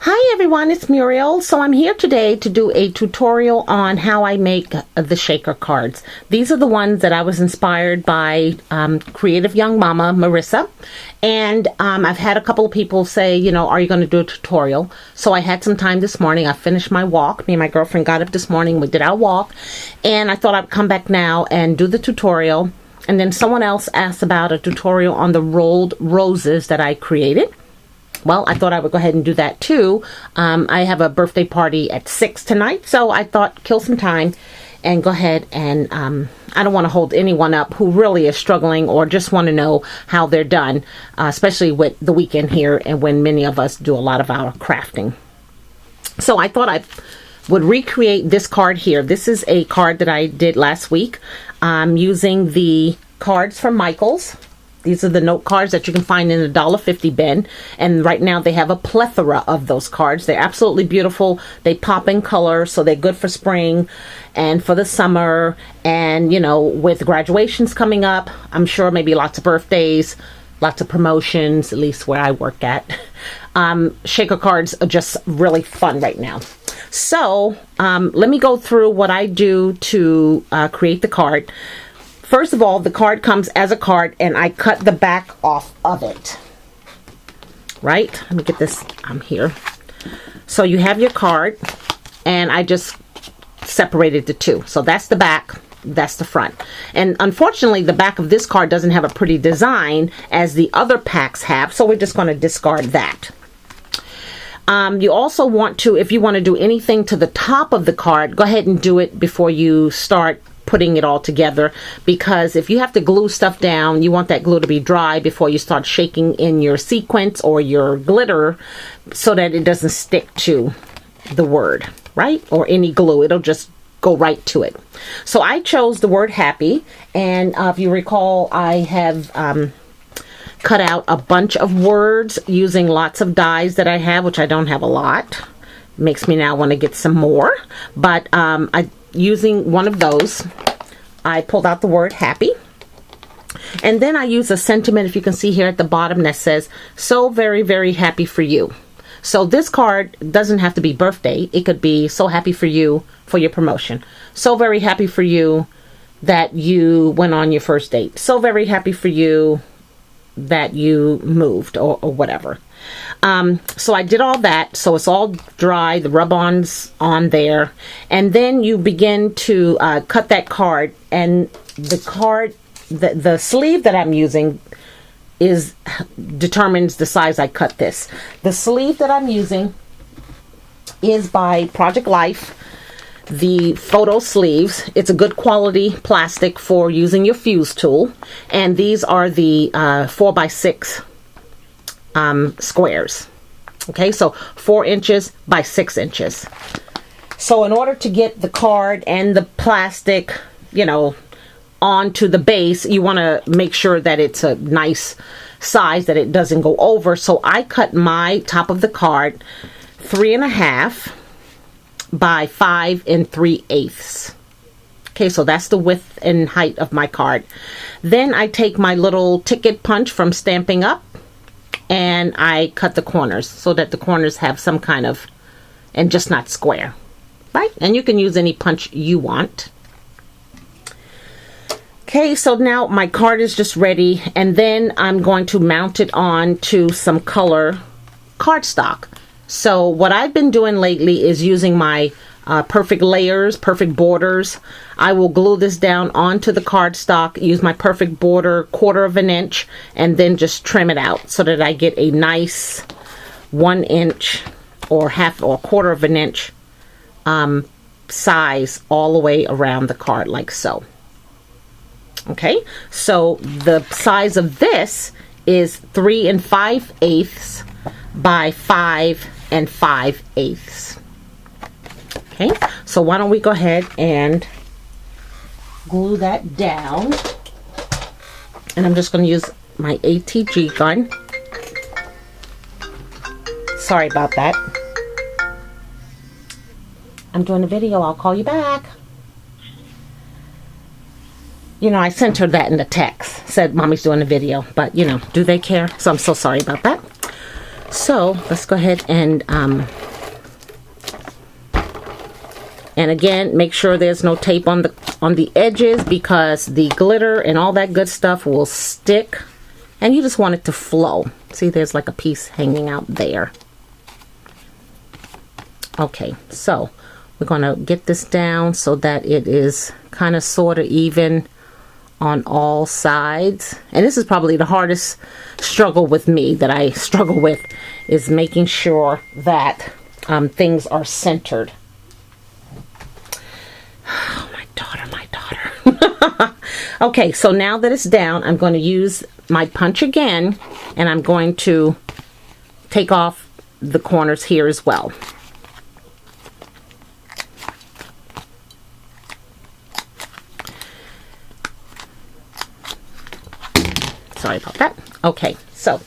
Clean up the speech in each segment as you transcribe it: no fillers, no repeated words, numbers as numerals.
Hi everyone, it's Muriel. So I'm here today to do a tutorial on how I make the shaker cards. These are the ones that I was inspired by creative young mama Marissa, and I've had a couple of people say, you know, are you going to do a tutorial? So I had some time this morning. I finished my walk. Me and my girlfriend got up this morning, we did our walk, and I thought I'd come back now and do the tutorial. And then someone else asked about a tutorial on the rolled roses that I created. Well, I thought I would go ahead and do that too. I have a birthday party at 6 tonight, so I thought kill some time and go ahead and I don't want to hold anyone up who really is struggling or just want to know how they're done, especially with the weekend here and when many of us do a lot of our crafting. So I thought I would recreate this card here. This is a card that I did last week. I'm using the cards from Michael's. These are the note cards that you can find in the $1.50 bin. And right now they have a plethora of those cards. They're absolutely beautiful. They pop in color, so they're good for spring and for the summer. And, you know, with graduations coming up, I'm sure maybe lots of birthdays, lots of promotions, at least where I work at. Shaker cards are just really fun right now. So let me go through what I do to create the card. First of all, the card comes as a card, and I cut the back off of it. Right? Let me get this here. So you have your card, and I just separated the two. So that's the back, that's the front. And unfortunately, the back of this card doesn't have a pretty design as the other packs have, so we're just going to discard that. You also want to, if you want to do anything to the top of the card, go ahead and do it before you start putting it all together, because if you have to glue stuff down, you want that glue to be dry before you start shaking in your sequins or your glitter so that it doesn't stick to the word, right? Or any glue, it'll just go right to it. So I chose the word happy, and if you recall, I have cut out a bunch of words using lots of dies that I have, which I don't have a lot. Makes me now want to get some more, but using one of those, I pulled out the word happy, and then I use a sentiment, if you can see here at the bottom, that says, so very, very happy for you. So this card doesn't have to be birthday. It could be so happy for you for your promotion. So very happy for you that you went on your first date. So very happy for you that you moved, or whatever. So I did all that, so it's all dry, the rub-ons on there, and then you begin to cut that card. And the card, the sleeve that I'm using determines the size I cut this. The sleeve that I'm using is by Project Life, the photo sleeves. It's a good quality plastic for using your fuse tool, and these are the 4x6 squares. Okay, so 4 inches by 6 inches. So in order to get the card and the plastic, you know, onto the base, you want to make sure that it's a nice size, that it doesn't go over. So I cut my top of the card 3.5 by 5 3/8. Okay, so that's the width and height of my card. Then I take my little ticket punch from Stamping Up, and I cut the corners so that the corners have some kind of, and just not square, right? And you can use any punch you want. Okay, so now my card is just ready, and then I'm going to mount it on to some color cardstock. So what I've been doing lately is using my perfect layers, perfect borders. I will glue this down onto the cardstock, use my perfect border 1/4 inch, and then just trim it out so that I get a nice 1 inch or 1/4 inch size all the way around the card, like so. Okay, so the size of this is 3 5/8 by 5 5/8. Okay, so why don't we go ahead and glue that down. And I'm just going to use my ATG gun. Sorry about that. I'm doing a video. I'll call you back. You know, I sent her that in the text. Said, Mommy's doing a video. But, you know, do they care? So I'm so sorry about that. So let's go ahead and again, make sure there's no tape on the edges, because the glitter and all that good stuff will stick, and you just want it to flow. See, there's like a piece hanging out there. Okay, so we're going to get this down so that it is kind of sort of even on all sides. And this is probably the hardest struggle with me, that I struggle with, is making sure that things are centered. Oh, my daughter, my daughter. Okay, so now that it's down, I'm going to use my punch again, and I'm going to take off the corners here as well. Sorry about that. Okay, so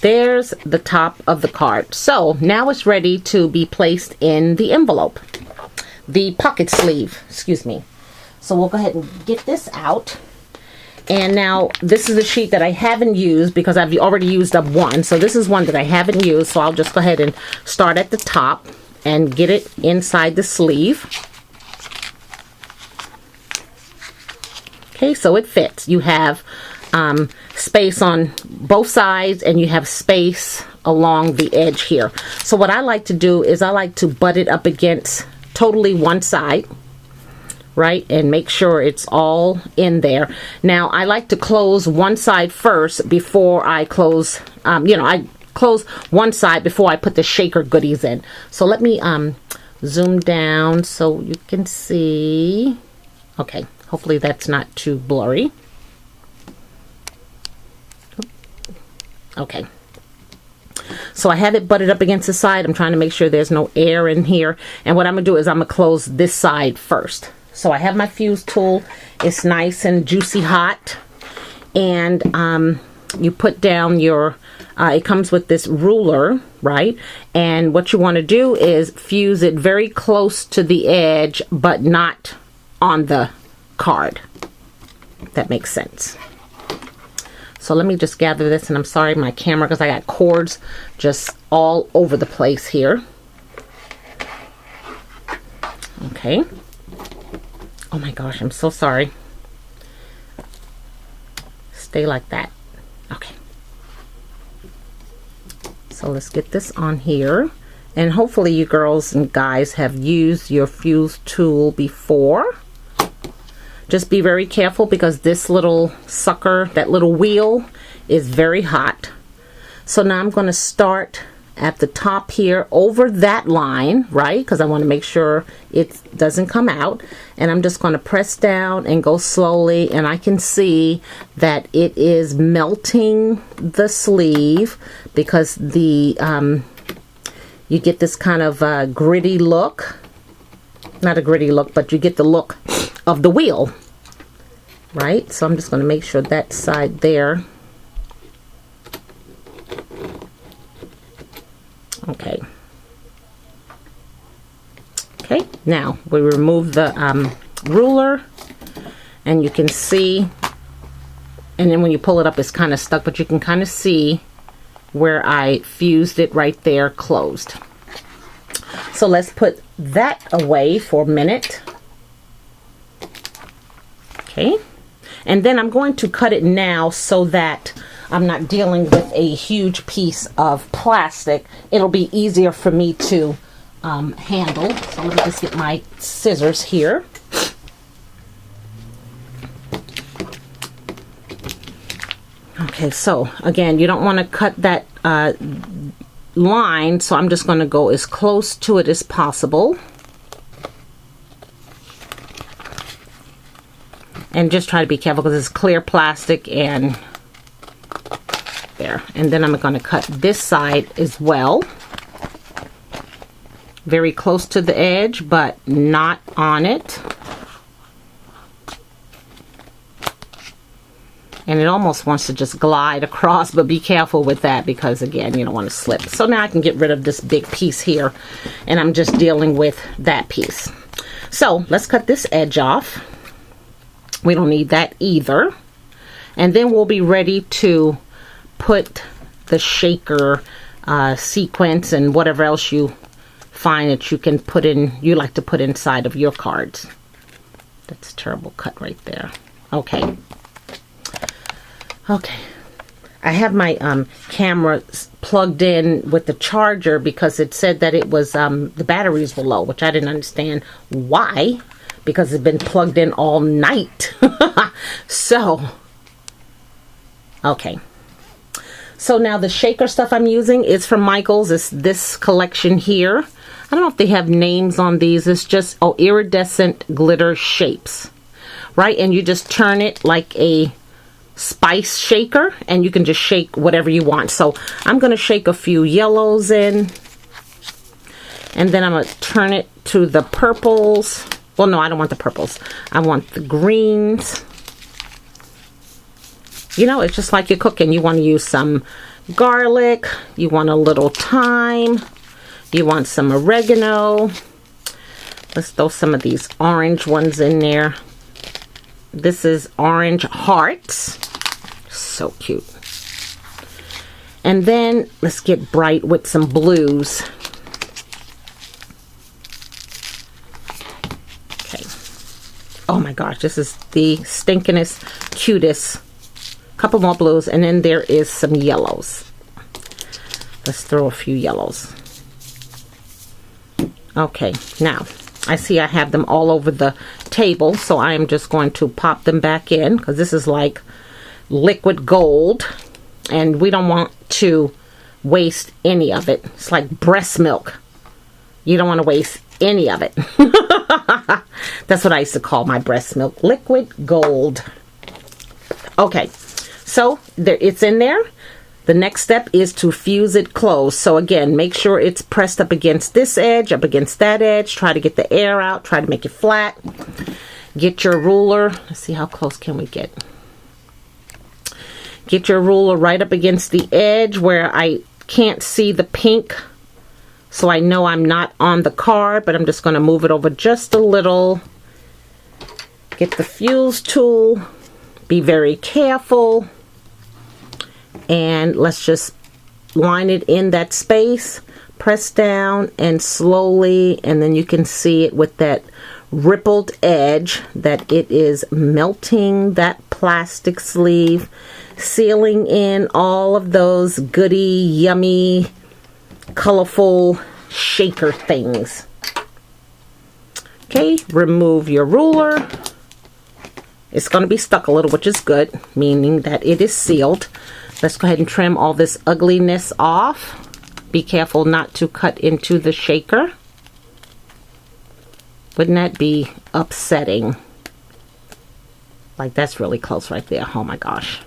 there's the top of the card. So now it's ready to be placed in the envelope. The pocket sleeve, excuse me. So we'll go ahead and get this out. And now this is a sheet that I haven't used because I've already used up one. So this is one that I haven't used. So I'll just go ahead and start at the top and get it inside the sleeve. Okay, so it fits. You have space on both sides, and you have space along the edge here. So what I like to do is I like to butt it up against totally one side, right, and make sure it's all in there. Now I like to close one side first before I close, I close one side before I put the shaker goodies in. So let me zoom down so you can see. Okay, hopefully that's not too blurry. Okay, so I have it butted up against the side. I'm trying to make sure there's no air in here. And what I'm going to do is I'm going to close this side first. So I have my fuse tool. It's nice and juicy hot. And you put down your, it comes with this ruler, right? And what you want to do is fuse it very close to the edge, but not on the card. That makes sense. So let me just gather this, and I'm sorry my camera, because I got cords just all over the place here. Okay. Oh my gosh, I'm so sorry. Stay like that. Okay. So let's get this on here. And hopefully you girls and guys have used your fuse tool before. Just be very careful, because this little sucker, that little wheel, is very hot. So now I'm going to start at the top here over that line, right? Because I want to make sure it doesn't come out. And I'm just going to press down and go slowly. And I can see that it is melting the sleeve, because the you get this kind of gritty look. Not a gritty look, but you get the look of the wheel, right? So I'm just going to make sure that side there. Okay. Okay, now we remove the ruler, and you can see, and then when you pull it up it's kind of stuck, but you can kind of see where I fused it right there closed. So let's put that away for a minute. Okay, and then I'm going to cut it now so that I'm not dealing with a huge piece of plastic. It'll be easier for me to handle. So let me just get my scissors here. Okay, so again, you don't want to cut that line, so I'm just going to go as close to it as possible. And just try to be careful, because it's clear plastic, and there. And then I'm going to cut this side as well. Very close to the edge, but not on it. And it almost wants to just glide across, but be careful with that, because again, you don't want to slip. So now I can get rid of this big piece here, and I'm just dealing with that piece. So let's cut this edge off. We don't need that either. And then we'll be ready to put the shaker sequins and whatever else you find that you can put in, you like to put inside of your cards. That's a terrible cut right there. Okay. Okay. I have my camera plugged in with the charger because it said that it was, the batteries were low, which I didn't understand why, because it's been plugged in all night. So, okay. So now the shaker stuff I'm using is from Michaels. It's this collection here. I don't know if they have names on these. It's just, oh, iridescent glitter shapes, right? And you just turn it like a spice shaker, and you can just shake whatever you want. So I'm going to shake a few yellows in, and then I'm going to turn it to the purples. Well, no, I don't want the purples. I want the greens. You know, it's just like you're cooking. You want to use some garlic. You want a little thyme. You want some oregano. Let's throw some of these orange ones in there. This is orange hearts. So cute. And then let's get bright with some blues. Okay. Oh my gosh, this is the stinkingest, cutest. Couple more blues, and then there is some yellows. Let's throw a few yellows. Okay, now I see I have them all over the table, so I am just going to pop them back in, because this is like liquid gold, and we don't want to waste any of it. It's like breast milk. You don't want to waste any of it. That's what I used to call my breast milk, liquid gold. Okay, so there, it's in there. The next step is to fuse it closed. So again, make sure it's pressed up against this edge, up against that edge. Try to get the air out. Try to make it flat. Get your ruler. Let's see, how close can we get? Get your ruler right up against the edge where I can't see the pink. So I know I'm not on the card, but I'm just going to move it over just a little. Get the fuse tool. Be very careful. And let's just line it in that space, press down and slowly, and then you can see it with that rippled edge that it is melting that plastic sleeve, sealing in all of those goody, yummy, colorful shaker things. Okay, remove your ruler. It's going to be stuck a little, which is good, meaning that it is sealed. Let's go ahead and trim all this ugliness off. Be careful not to cut into the shaker. Wouldn't that be upsetting? Like, that's really close right there. Oh my gosh.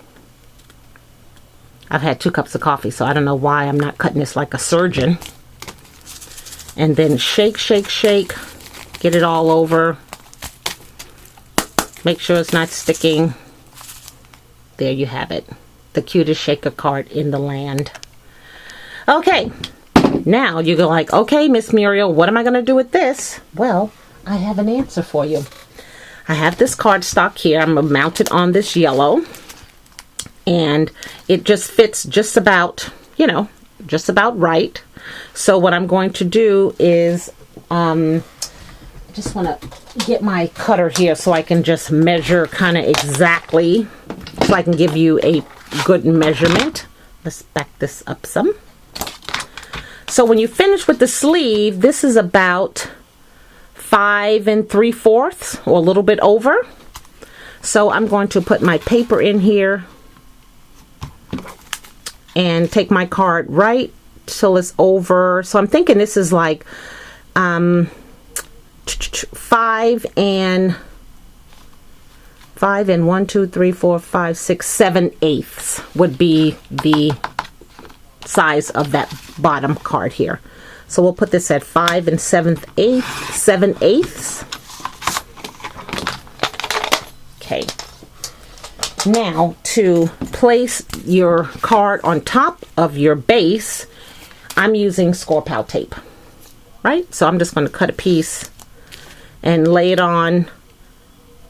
I've had 2 cups of coffee, so I don't know why I'm not cutting this like a surgeon. And then shake, shake, shake. Get it all over. Make sure it's not sticking. There you have it. The cutest shaker card in the land. Okay, now you go like, okay, Miss Muriel, what am I going to do with this? Well, I have an answer for you. I have this cardstock here. I'm going to mount it on this yellow. And it just fits just about, you know, just about right. So what I'm going to do is, I just want to get my cutter here so I can just measure kind of exactly, so I can give you a good measurement. Let's back this up some. So when you finish with the sleeve, this is about 5 3/4 or a little bit over. So I'm going to put my paper in here and take my card right till it's over. So I'm thinking this is like 5 and 1, 2, 3, 4, 5, 6, 7/8 would be the size of that bottom card here. So we'll put this at 5 7/8. Okay. Now to place your card on top of your base, I'm using score pal tape. Right? So I'm just going to cut a piece and lay it on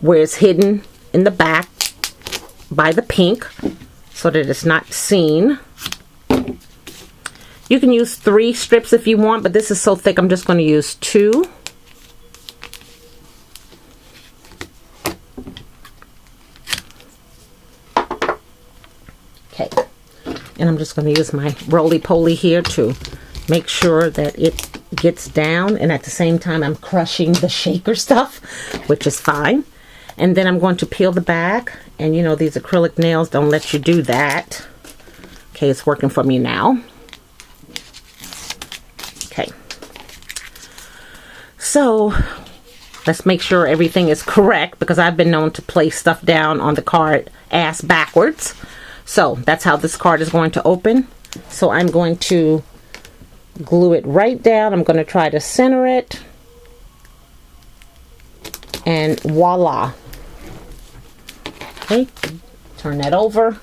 where it's hidden in the back by the pink so that it's not seen. You can use 3 strips if you want, but this is so thick I'm just going to use 2. Okay, and I'm just going to use my roly-poly here to make sure that it gets down, and at the same time I'm crushing the shaker stuff, which is fine. And then I'm going to peel the back, and you know these acrylic nails don't let you do that. Okay, it's working for me now. Okay, so let's make sure everything is correct, because I've been known to place stuff down on the card ass backwards. So that's how this card is going to open. So I'm going to glue it right down. I'm going to try to center it, and voila. Okay, turn that over.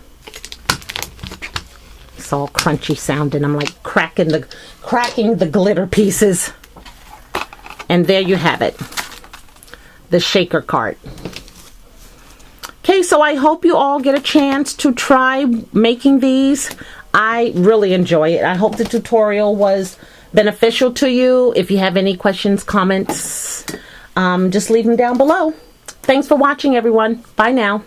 It's all crunchy sounding. I'm like cracking the glitter pieces. And there you have it, the shaker card. Okay, so I hope you all get a chance to try making these. I really enjoy it. I hope the tutorial was beneficial to you. If you have any questions, comments, just leave them down below. Thanks for watching, everyone. Bye now.